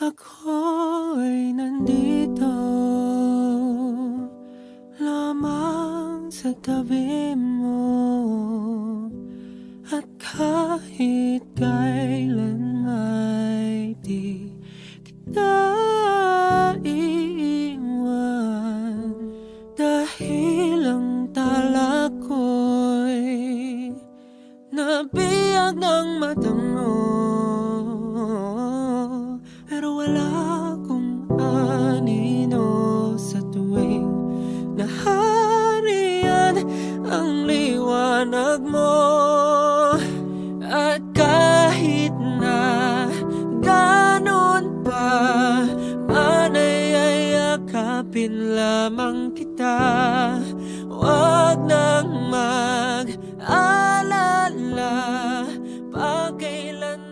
Ako'y nandito lamang sa tabi mo, at kahit kailan ay di kita iiwan. Dahil ang tala ko'y nabiyag ng matango, pero wala akong anino sa tuwing nahariyan ang liwanag mo. At kahit na ganon pa man ay yakapin lamang kita. Huwag nang mag-alala pag kailan